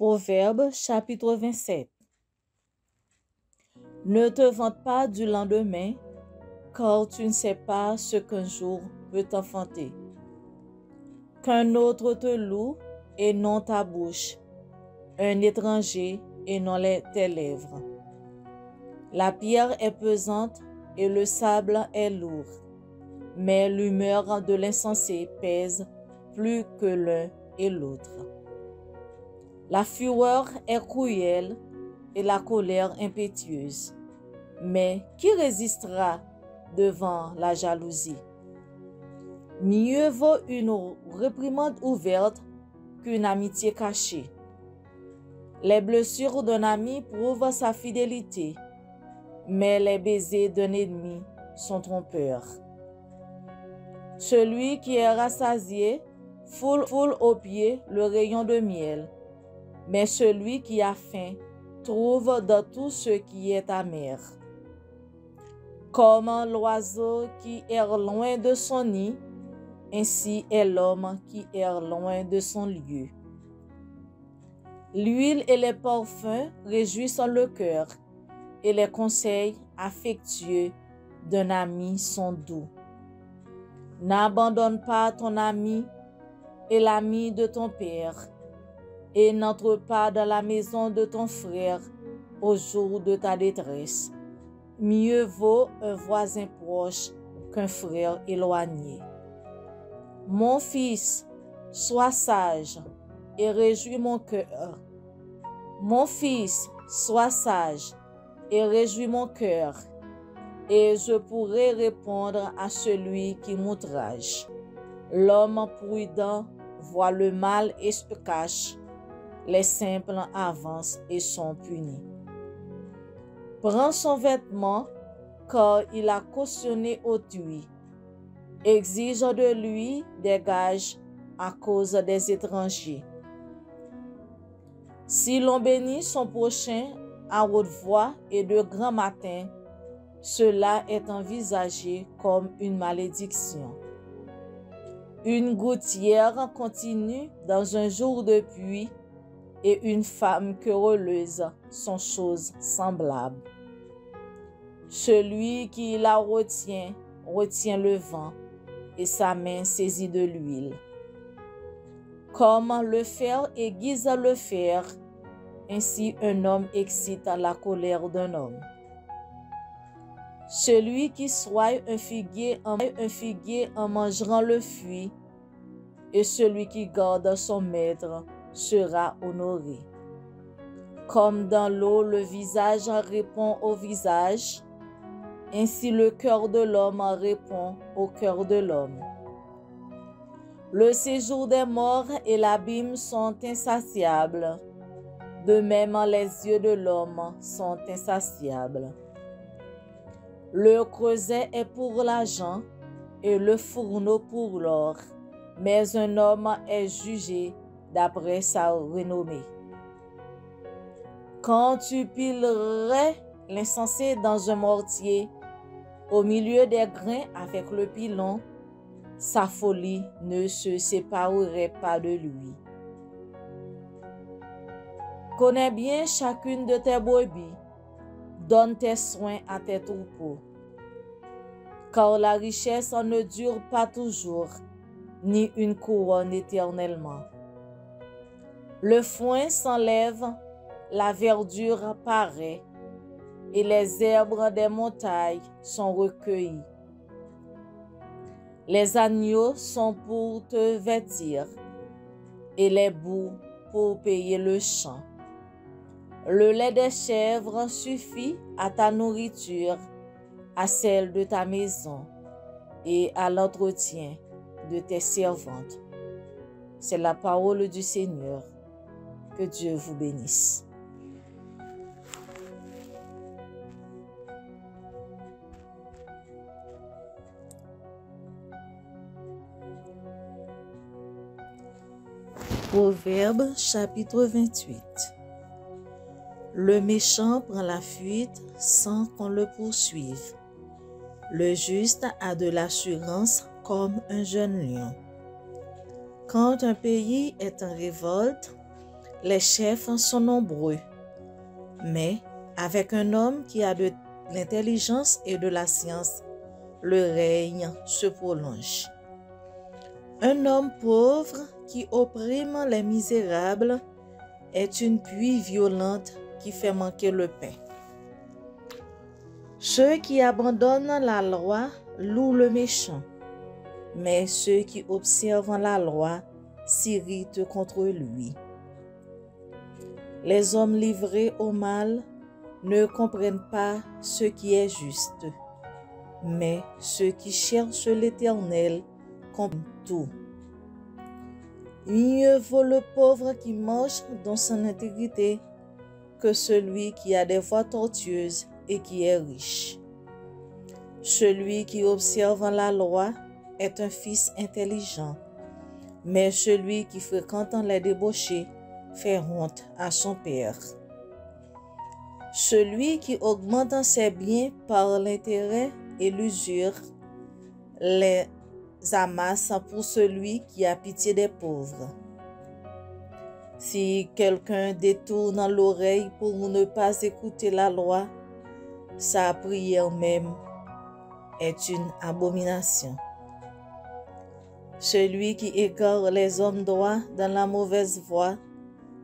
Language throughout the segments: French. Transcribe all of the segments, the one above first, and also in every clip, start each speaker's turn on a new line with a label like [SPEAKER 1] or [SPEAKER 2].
[SPEAKER 1] Proverbe chapitre 27. Ne te vante pas du lendemain, car tu ne sais pas ce qu'un jour peut t'enfanter. Qu'un autre te loue et non ta bouche, un étranger et non tes lèvres. La pierre est pesante et le sable est lourd, mais l'humeur de l'insensé pèse plus que l'un et l'autre. La fureur est cruelle et la colère impétueuse, mais qui résistera devant la jalousie? Mieux vaut une réprimande ouverte qu'une amitié cachée. Les blessures d'un ami prouvent sa fidélité, mais les baisers d'un ennemi sont trompeurs. Celui qui est rassasié foule aux pieds le rayon de miel, mais celui qui a faim trouve dans tout ce qui est amer. Comme l'oiseau qui erre loin de son nid, ainsi est l'homme qui erre loin de son lieu. L'huile et les parfums réjouissent le cœur, et les conseils affectueux d'un ami sont doux. N'abandonne pas ton ami et l'ami de ton père, et n'entre pas dans la maison de ton frère au jour de ta détresse. Mieux vaut un voisin proche qu'un frère éloigné. Mon fils, sois sage et réjouis mon cœur. Mon fils, sois sage et réjouis mon cœur, et je pourrai répondre à celui qui m'outrage. L'homme prudent voit le mal et se cache. Les simples avancent et sont punis. Prends son vêtement, car il a cautionné autrui. Exige de lui des gages à cause des étrangers. Si l'on bénit son prochain à haute voix et de grand matin, cela est envisagé comme une malédiction. Une gouttière continue dans un jour de pluie et une femme querelleuse sont choses semblables. Celui qui la retient, retient le vent, et sa main saisit de l'huile. Comme le fer aiguise le fer, ainsi un homme excite la colère d'un homme. Celui qui soigne un figuier en mangeant le fruit, et celui qui garde son maître sera honoré. Comme dans l'eau le visage répond au visage, ainsi le cœur de l'homme répond au cœur de l'homme. Le séjour des morts et l'abîme sont insatiables, de même les yeux de l'homme sont insatiables. Le creuset est pour l'argent et le fourneau pour l'or, mais un homme est jugé d'après sa renommée. Quand tu pilerais l'insensé dans un mortier, au milieu des grains avec le pilon, sa folie ne se séparerait pas de lui. Connais bien chacune de tes brebis, donne tes soins à tes troupeaux, car la richesse ne dure pas toujours, ni une couronne éternellement. Le foin s'enlève, la verdure paraît, et les herbes des montagnes sont recueillies. Les agneaux sont pour te vêtir, et les boucs pour payer le champ. Le lait des chèvres suffit à ta nourriture, à celle de ta maison et à l'entretien de tes servantes. C'est la parole du Seigneur. Que Dieu vous bénisse. Proverbe chapitre 28. Le méchant prend la fuite sans qu'on le poursuive. Le juste a de l'assurance comme un jeune lion. Quand un pays est en révolte, les chefs sont nombreux, mais avec un homme qui a de l'intelligence et de la science, le règne se prolonge. Un homme pauvre qui opprime les misérables est une pluie violente qui fait manquer le pain. Ceux qui abandonnent la loi louent le méchant, mais ceux qui observent la loi s'irritent contre lui. Les hommes livrés au mal ne comprennent pas ce qui est juste, mais ceux qui cherchent l'Éternel comprennent tout. Mieux vaut le pauvre qui marche dans son intégrité que celui qui a des voies tortueuses et qui est riche. Celui qui observe la loi est un fils intelligent, mais celui qui fréquente les débauchés fait honte à son père. Celui qui augmente ses biens par l'intérêt et l'usure les amasse pour celui qui a pitié des pauvres. Si quelqu'un détourne l'oreille pour ne pas écouter la loi, sa prière même est une abomination. Celui qui égare les hommes droits dans la mauvaise voie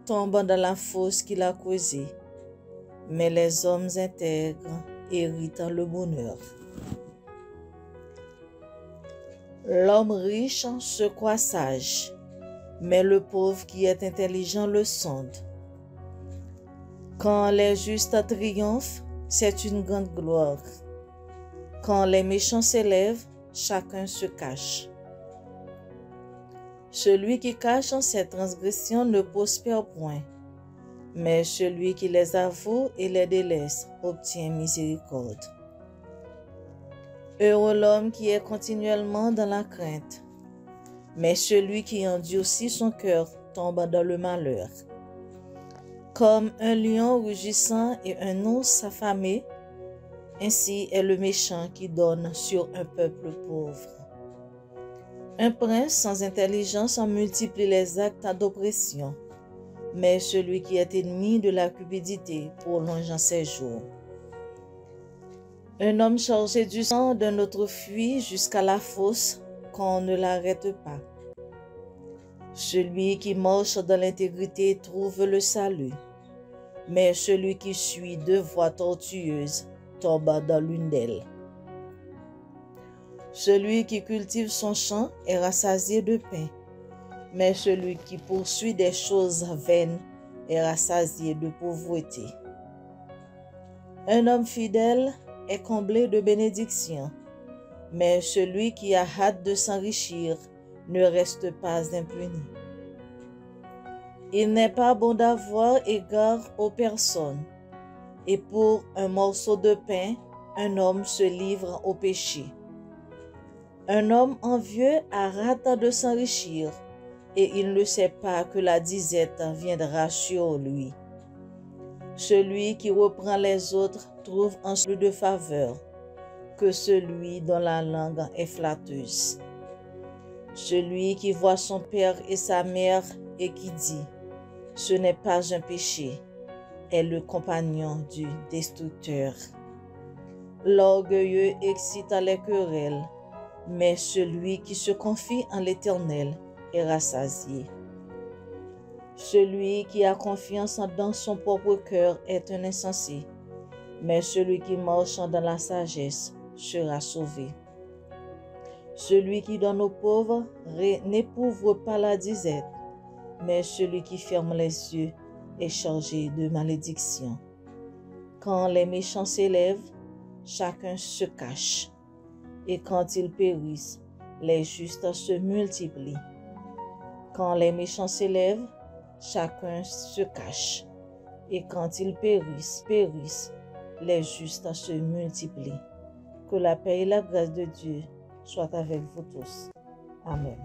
[SPEAKER 1] tombe dans la fosse qu'il a causée, mais les hommes intègres héritent le bonheur. L'homme riche se croit sage, mais le pauvre qui est intelligent le sonde. Quand les justes triomphent, c'est une grande gloire. Quand les méchants s'élèvent, chacun se cache. Celui qui cache ses transgressions ne prospère point, mais celui qui les avoue et les délaisse obtient miséricorde. Heureux l'homme qui est continuellement dans la crainte, mais celui qui endurcit son cœur tombe dans le malheur. Comme un lion rugissant et un ours affamé, ainsi est le méchant qui donne sur un peuple pauvre. Un prince sans intelligence en multiplie les actes d'oppression, mais celui qui est ennemi de la cupidité prolonge ses jours. Un homme chargé du sang d'un autre fuit jusqu'à la fosse qu'on ne l'arrête pas. Celui qui marche dans l'intégrité trouve le salut, mais celui qui suit deux voies tortueuses tombe dans l'une d'elles. Celui qui cultive son champ est rassasié de pain, mais celui qui poursuit des choses vaines est rassasié de pauvreté. Un homme fidèle est comblé de bénédictions, mais celui qui a hâte de s'enrichir ne reste pas impuni. Il n'est pas bon d'avoir égard aux personnes, et pour un morceau de pain, un homme se livre au péché. Un homme envieux a hâte de s'enrichir, et il ne sait pas que la disette viendra sur lui. Celui qui reprend les autres trouve un plus de faveur que celui dont la langue est flatteuse. Celui qui voit son père et sa mère et qui dit « ce n'est pas un péché » est le compagnon du destructeur. L'orgueilleux excite les querelles, mais celui qui se confie en l'Éternel est rassasié. Celui qui a confiance dans son propre cœur est un insensé, mais celui qui marche dans la sagesse sera sauvé. Celui qui donne aux pauvres n'éprouve pas la disette, mais celui qui ferme les yeux est chargé de malédiction. Quand les méchants s'élèvent, chacun se cache, et quand ils périssent, les justes se multiplient. Quand les méchants s'élèvent, chacun se cache, et quand ils périssent, les justes se multiplient. Que la paix et la grâce de Dieu soient avec vous tous. Amen.